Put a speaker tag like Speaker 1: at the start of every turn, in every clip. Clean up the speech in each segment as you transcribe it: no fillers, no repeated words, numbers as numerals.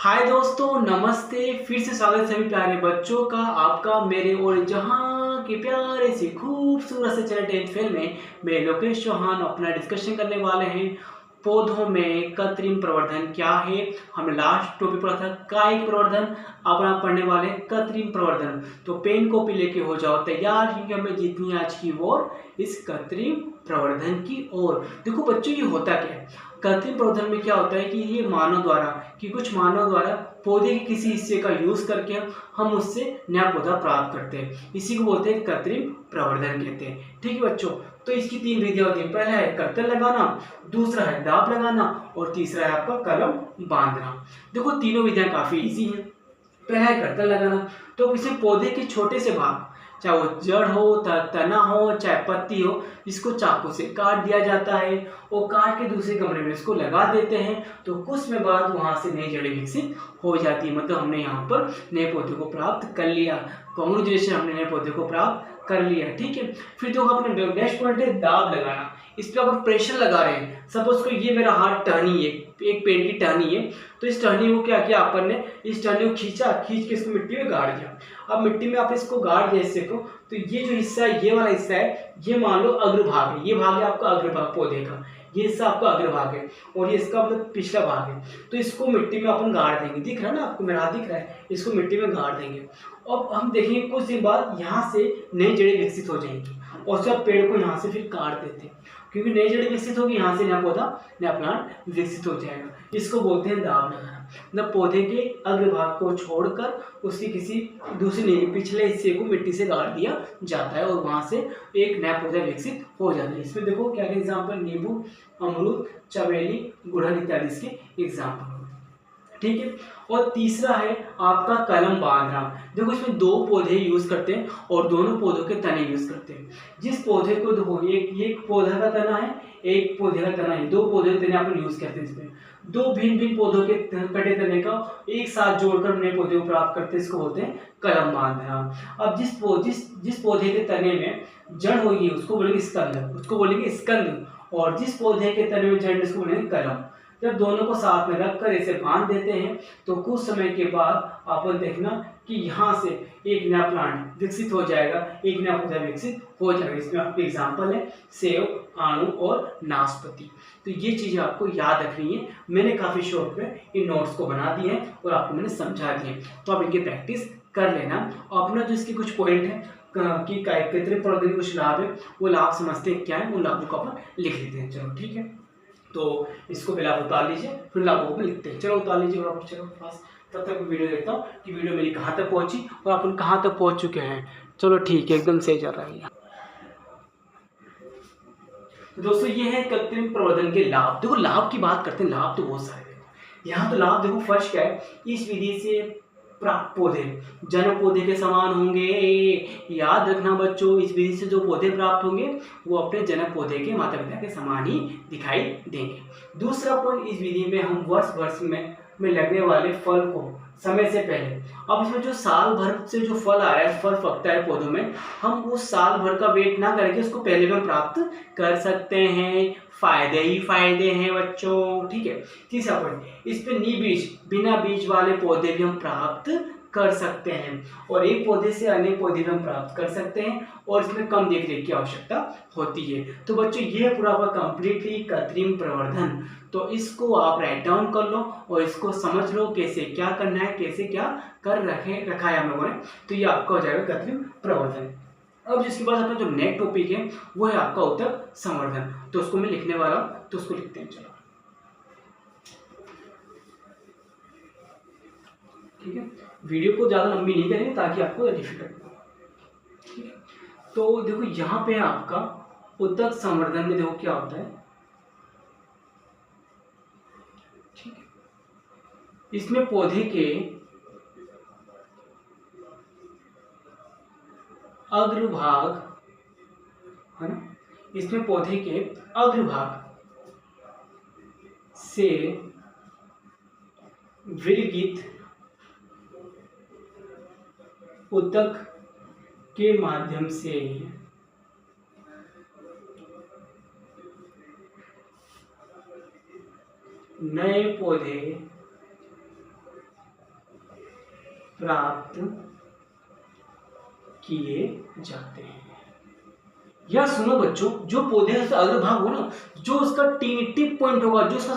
Speaker 1: हाय दोस्तों, नमस्ते। फिर से स्वागत है सभी प्यारे बच्चों का आपका मेरे और जहां के प्यारे से खूबसूरत से चैनल 10th फेल में मैं लोकेश चौहान अपना डिस्कशन करने वाले हैं। पौधों में कृत्रिम प्रवर्धन क्या है। हमने लास्ट टॉपिक पढ़ा था कायिक प्रवर्धन, अब हम पढ़ने वाले हैं कृत्रिम प्रवर्धन। तो पेन कॉपी लेके हो जाओ तैयार, क्योंकि हमें जीतनी है आज की ओर इस कृत्रिम प्रवर्धन की ओर। देखो बच्चों, ये होता क्या है कृत्रिम प्रवर्धन में? क्या होता है कि ये मानव द्वारा कुछ मानव द्वारा पौधे के किसी हिस्से का यूज करके हम उससे नया पौधा प्राप्त करते हैं। इसी को बोलते हैं कृत्रिम प्रवर्धन कहते हैं। ठीक है बच्चों, तो इसकी तीन विधियां होती है। पहला है कर्तन लगाना, दूसरा है दाब लगाना और तीसरा है आपका कलम बांधना। देखो तीनों विधियां काफी इजी हैं। पहला है कर्तन लगाना। तो किसी पौधे के छोटे से भाग, चाहे वो जड़ हो, तना हो, चाहे पत्ती हो, इसको चाकू से काट दिया जाता है और काट के दूसरे कमरे में इसको लगा देते हैं। तो कुछ समय बाद वहां से नई जड़ें विकसित हो जाती है। मतलब हमने यहाँ पर नए पौधे को प्राप्त कर लिया। कांग्रेचुलेशन, हमने नए पौधे को प्राप्त कर लिया। ठीक है, फिर जो अपने नेक्स्ट पॉइंट है दाब लगाना। इस पे अगर प्रेशर लगा रहे हैं, सपोज को ये मेरा हाथ टहनी है, एक पेड़ की टहनी है, तो इस टहनी को क्या किया अपन ने, इस टहनी को खींच के इसको मिट्टी में गाड़ दिया। अब मिट्टी में आप इसको गाड़ दिया हिस्से को, तो ये जो हिस्सा है, ये वाला हिस्सा है, ये मान लो अग्रभाग है। ये भाग है आपका अग्रभाग पौधे का, ये हिस्सा आपका अग्रभाग है और ये इसका मतलब पिछला भाग है। तो इसको मिट्टी में अपन गाड़ देंगे। दिख रहा है ना आपको, मेरा हाथ दिख रहा है, इसको मिट्टी में गाड़ देंगे। अब हम देखेंगे कुछ दिन बाद यहाँ से नई जड़ें विकसित हो जाएंगी और सब पेड़ को यहाँ से फिर काट देते हैं, क्योंकि नई जड़ें विकसित होगी, यहाँ से नया पौधा, नया प्लांट विकसित हो जाएगा। इसको बोलते हैं दाब लगाना। मतलब पौधे के अग्रभाग को छोड़कर उसकी किसी दूसरी पिछले हिस्से को मिट्टी से गाड़ दिया जाता है और वहां से एक नया पौधा विकसित हो जाता है। इसमें देखो क्या एग्जाम्पल, नींबू, अमरूद, चमेली, गुड़हल इत्यादि इसके एग्जाम्पल। ठीक है, और तीसरा है आपका कलम बांधना। देखो इसमें दो पौधे यूज करते हैं और दोनों पौधों के तने यूज करते हैं। जिस पौधे को देखो, एक पौधा का तना है, एक पौधे का तना है, दो पौधे के तने अपन यूज करते हैं। इसमें दो भिन्न भिन्न पौधों के कटे तने का एक साथ जोड़कर नए पौधे को प्राप्त करते हैं, इसको बोलते हैं कलम बांधना। अब जिस पौधे के तने में जड़ होगी उसको बोलेंगे स्कंद, उसको बोलेंगे स्कंद, और जिस पौधे के तने में जड़ उसको बोलेंगे कलम। जब दोनों को साथ में रखकर इसे बांध देते हैं तो कुछ समय के बाद अपन देखना कि यहाँ से एक नया प्लांट विकसित हो जाएगा, एक नया पौधा विकसित हो जाएगा। इसमें आपके एग्जाम्पल है सेब, आड़ू और नाशपाती। तो ये चीजें आपको याद रखनी है। मैंने काफी शॉर्ट में इन नोट्स को बना दिए हैं और आपको मैंने समझा दिए, तो आप इनकी प्रैक्टिस कर लेना। और अपना जो इसके कुछ पॉइंट है कि कृत्रिम प्रवर्धन के कुछ लाभ है, वो लाभ समझते हैं क्या है, उन लाभों को अपन लिख लेते हैं। चलो ठीक है, तो इसको पहले आप उतार लीजिए, फिर लाभों में लिखते हैं। चलो उतार लीजिए और आप चलो पास। तब तक वीडियो देखता हूँ कि वीडियो मेरी कहाँ तक पहुँची और अपन कहाँ तक पहुँच चुके हैं। चलो ठीक है, एकदम सही चल रहा है। तो दोस्तों ये है कृत्रिम प्रवर्धन के लाभ। देखो लाभ की बात करते हैं, लाभ तो बहुत सारे हैं यहाँ। तो लाभ देखो फर्स्ट क्या है, इस विधि से प्राप्त पौधे जन पौधे के समान होंगे। याद रखना बच्चों, इस विधि से जो पौधे प्राप्त होंगे वो अपने जनक पौधे के माता पिता के समान ही दिखाई देंगे। दूसरा पॉइंट, इस विधि में हम वर्ष में लगने वाले फल को समय से पहले, अब इसमें जो साल भर से जो फल आ रहा है, फल पकता है पौधों में, हम उस साल भर का वेट ना करके उसको पहले में प्राप्त कर सकते हैं। फायदे ही फायदे हैं बच्चों। ठीक है, तीसरा पॉइंट, इस पे बिना बीज वाले पौधे भी हम प्राप्त कर सकते हैं और एक पौधे से अनेक पौधे भी हम प्राप्त कर सकते हैं और इसमें कम देख रेख की आवश्यकता होती है। तो बच्चों ये पूरा कंप्लीटली कृत्रिम प्रवर्धन। तो इसको आप राइट डाउन कर लो और इसको समझ लो कैसे क्या करना है, कैसे क्या कर रखा है हम लोगों ने। तो ये आपका हो जाएगा कृत्रिम प्रवर्धन। अब जिसके बाद अपना जो नेक्स्ट टॉपिक है वो है आपका उत्तक संवर्धन। तो उसको मैं लिखने वाला हूँ, तो उसको लिखते हैं। चलो ठीक है, वीडियो को ज़्यादा लंबी नहीं करेंगे ताकि आपको डिफिकल्ट हो। ठीक है, तो देखो यहाँ पे आपका उत्तक संवर्धन में देखो क्या होता है। ठीक है, इसमें पौधे के अग्रभाग है ना, इसमें पौधे के अग्रभाग से विलगित उत्तक के माध्यम से नए पौधे प्राप्त किए जाते हैं। या सुनो बच्चों, जो पौधे का अग्रभाग हो ना, जो उसका टिप पॉइंट होगा, जो उसका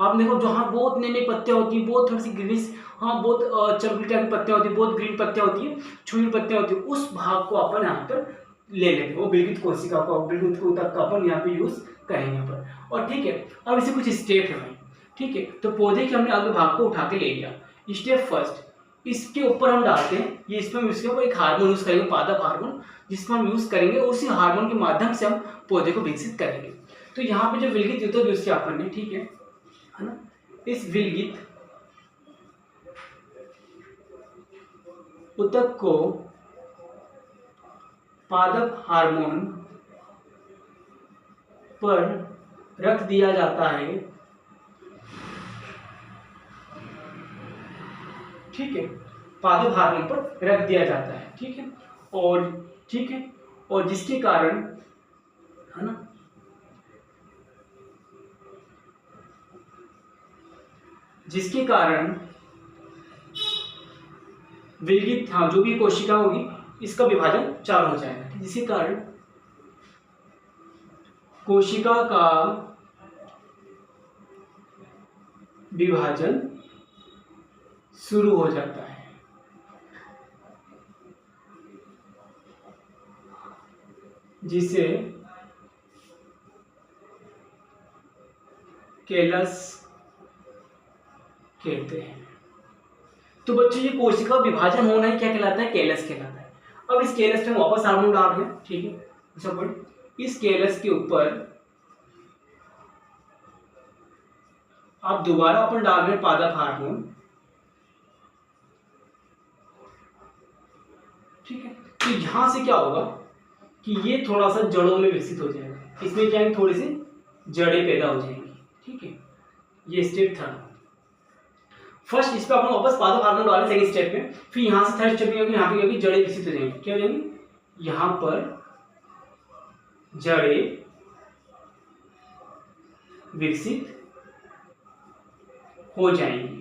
Speaker 1: आप देखो जहाँ बहुत नई नई पत्तियां होती है, बहुत थोड़ी सी ग्रीनिश, हाँ बहुत चमकीली टाइप की पत्तियां होती है, बहुत ग्रीन पत्तियां होती है, छोटी पत्तियां होती है, उस भाग को अपन यहाँ पर ले लेंगे, वो विलगित कोशिका को, विलगित ऊतक का अपन यहाँ पे यूज करेंगे यहाँ पर। और ठीक है, अब इसे कुछ स्टेप है भाई, ठीक है। तो पौधे के हमने अग्रभाग को उठा के ले लिया। स्टेप फर्स्ट, इसके ऊपर हम डालते हैं, ये इसमें इसके ऊपर एक हार्मोन यूज करेंगे, पादप हार्मोन, जिसमें हम यूज करेंगे, उसी हार्मोन के माध्यम से हम पौधे को विकसित करेंगे। तो यहाँ पे जो विलगित ऊतक यूज किया अपन ने, ठीक है ना, इस विलगित ऊतक को पादप हार्मोन पर रख दिया जाता है, ठीक है, पादप हार्मोन पर रख दिया जाता है, ठीक है। और ठीक है, और जिसके कारण, है ना, जिसके कारण विलगित, हाँ जो भी कोशिका होगी, इसका विभाजन चालू हो जाएगा, जिसके कारण कोशिका का विभाजन शुरू हो जाता है। जिसे केलस कहते हैं। तो बच्चों ये कोशिका विभाजन होना ही क्या कहलाता है? केलस कहलाता है। अब इस केलस में वापस हार्मोन डाल रहे हैं, ठीक है, सब इस केलस के ऊपर आप दोबारा अपन डाल रहे हैं पादप हार्मोन, ठीक है। तो यहां से क्या होगा कि ये थोड़ा सा जड़ों में विकसित हो जाएगा, इसमें क्या है, थोड़ी सी जड़ें पैदा हो जाएंगी, ठीक है। ये स्टेप थर्ड। फर्स्ट इस पे अपन वापस पादप हार्मोन डालें सेकंड स्टेप में, फिर यहां से थर्ड स्टेप में यहाँ पे जड़ें विकसित हो जाएंगी। क्या हो जाएंगी? यहां पर जड़ें विकसित हो जाएंगी।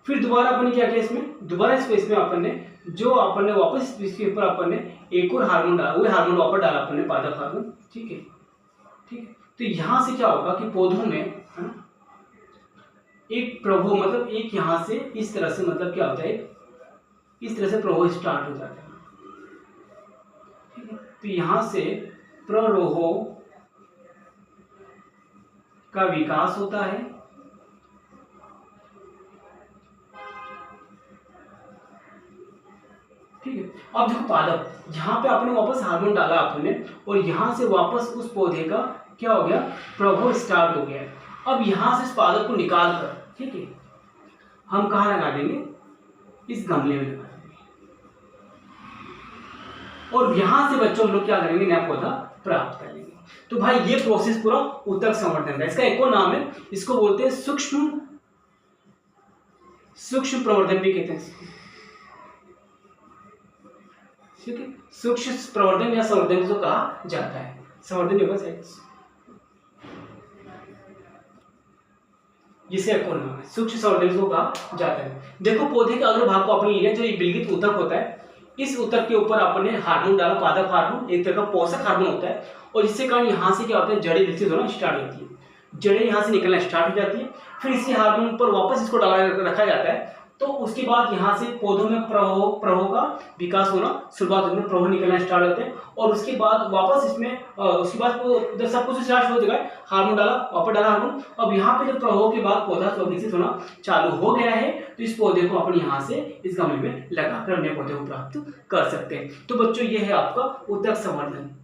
Speaker 1: फिर दोबारा अपन ने क्या किया, इसमें दोबारा इसमें अपन ने जो अपन ने वापस इसके ऊपर अपन ने एक और हार्मोन डाला, वो हार्मोन वापस डाला अपन ने पादप हार्मोन, ठीक है, ठीक है। तो यहां से क्या होगा कि पौधों में, है ना, एक प्रभो, मतलब एक यहां से इस तरह से, मतलब क्या होता है, इस तरह से प्रभो स्टार्ट हो जाता है, ठीक है। तो यहां से प्ररोहो का विकास होता है, ठीक है। अब देखो पादप, यहाँ पे आपने वापस हार्मोन डाला आपने, और यहां से वापस उस पौधे का क्या हो गया, प्रभो स्टार्ट हो गया। अब यहां से इस पादप को निकाल कर, ठीक है, हम कहाँ लगा देंगे, इस गमले में लगा देंगे, और यहां से बच्चों हम लोग क्या करेंगे, नया पौधा प्राप्त करेंगे। तो भाई ये प्रोसेस पूरा ऊतक संवर्धन का, इसका एक और नाम है, इसको बोलते हैं सूक्ष्म प्रवर्धन भी कहते हैं इसको, ठीक है। सूक्ष्म प्रवर्धन या संवर्धन जो कहा जाता है, संवर्धन होगा जिसे एक और नाम है, सूक्ष्म संवर्धन को कहा जाता है। देखो पौधे के अग्रभाग को अपने लिया, जो विलगित ऊतक होता है, इस ऊतक के ऊपर आपने हार्मोन डाला, पादप हार्मोन, एक तरह का पोषक हार्मोन होता है, और इससे कारण यहाँ से क्या होता है, जड़ें विकसित होना स्टार्ट होती है, जड़ें यहाँ से निकलना स्टार्ट हो जाती है। फिर इसी हार्मोन पर वापस इसको डाला रखा जाता है, तो उसके बाद यहाँ से पौधों में प्रभो का विकास होना शुरुआत होती है, प्रभो निकलना स्टार्ट होते हैं, और उसके बाद वापस इसमें उसके बाद सब कुछ स्टार्ट हो चुका है, हार्मोन डाला, वापस डाला हार्मोन। अब यहाँ पे जब प्रभो के बाद पौधा विकसित होना चालू हो गया है, तो इस पौधे को अपन यहाँ से इस गमले में लगाकर अन्य पौधे को प्राप्त कर सकते हैं। तो बच्चों ये है आपका ऊतक संवर्धन,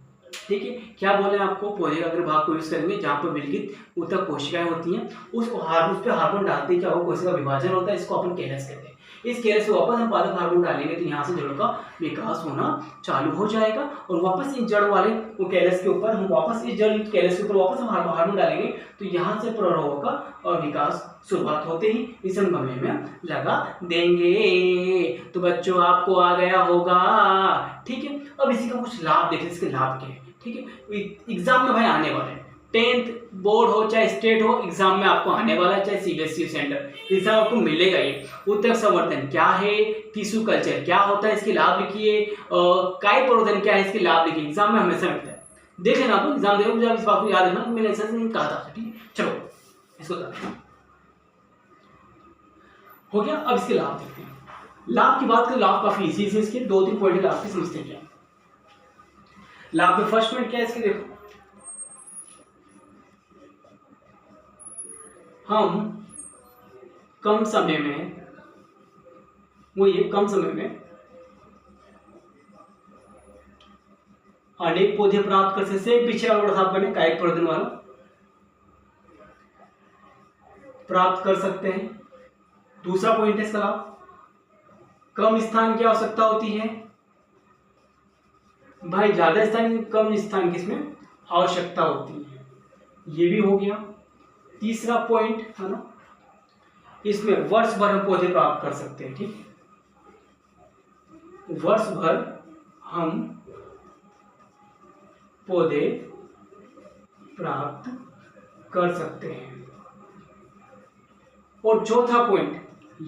Speaker 1: ठीक है। क्या बोले आपको, पौधे का अग्रभाग को यूज करेंगे जहाँ पर विलगित ऊतक कोशिकाएं होती हैं, उस पे हार्मोन डालते क्या होगा, कोशिका विभाजन होता है, इसको अपन केलस कहते हैं। इस केलस से वापस हम पादप हार्मोन डालेंगे, तो यहाँ से जड़ों का विकास होना चालू हो जाएगा, और वापस इस जड़ वाले केलस के ऊपर हम वापस इस जड़ केलस के ऊपर वापस हम हार्मोन डालेंगे, तो यहाँ से प्ररोह का विकास शुरुआत होते ही इस हम गमले में लगा देंगे। तो बच्चों आपको आ गया होगा, ठीक है। अब इसी का कुछ लाभ देखें, इसके लाभ क्या है, ठीक है। एग्जाम में भाई आने वाले 10th बोर्ड हो चाहे स्टेट हो, एग्जाम में आपको आने वाला है, चाहे सीबीएसई सेंटर, एग्जाम आपको मिलेगा। ये उत्तक संवर्धन क्या है, टिश्यू कल्चर क्या होता है, इसके लाभ लिखिए, काई प्रवर्धन क्या है, इसके लाभ लिखिए, एग्जाम में हमेशा मिलता है। देख लेना आपको एग्जाम देखो, मुझे इस बात को याद है ना, मैंने ऐसा नहीं कहा था। ठीक है, चलो इसको हो गया। अब इसके लाभ देखते हैं। लाभ की बात करें, लाभ काफी इजी है, इसके 2-3 पॉइंट लाभ के समझते हैं। क्या लाभ में फर्स्ट पॉइंट क्या है इसके, देखो हम कम समय में, वो ये कम समय में अनेक पौधे प्राप्त कर सकते हैं। पीछे वाला साफ करने कायिक प्रवर्धन वाला प्राप्त कर सकते हैं। दूसरा पॉइंट है इसका लाभ, कम स्थान की आवश्यकता होती है। भाई ज्यादा स्थान कम स्थान की इसमें आवश्यकता होती है, ये भी हो गया। तीसरा पॉइंट है ना, इसमें वर्ष भर हम पौधे प्राप्त कर सकते हैं। ठीक है, वर्ष भर हम पौधे प्राप्त कर सकते हैं। और चौथा पॉइंट,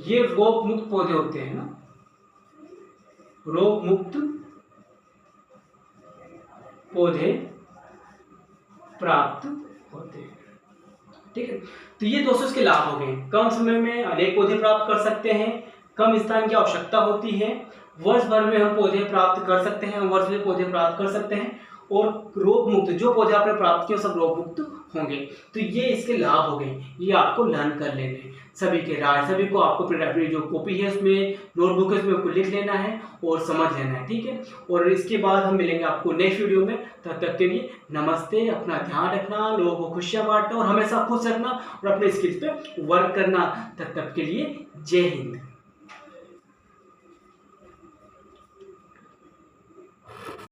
Speaker 1: ये रोग मुक्त पौधे होते हैं ना, रोग मुक्त पौधे प्राप्त होते हैं। ठीक है, तो ये दोस्तों इसके लाभ हो गए। कम समय में अनेक पौधे प्राप्त कर सकते हैं, कम स्थान की आवश्यकता होती है, वर्ष भर में हम पौधे प्राप्त कर सकते हैं, वर्ष में पौधे प्राप्त कर सकते हैं, और रोग मुक्त, जो पौधे आपने प्राप्त किए सब रोग मुक्त होंगे। तो ये इसके लाभ हो गए, ये आपको लर्न कर लेने सभी के राज, सभी को आपको अपनी जो कॉपी है उसमें, नोटबुक है उसमें आपको लिख लेना है और समझ लेना है। ठीक है, और इसके बाद हम मिलेंगे आपको नेक्स्ट वीडियो में। तब तक के लिए नमस्ते, अपना ध्यान रखना, लोगों को खुशियां बांटना और हमेशा खुश रखना और अपने स्किल्स पे वर्क करना। तब तक के लिए जय हिंद।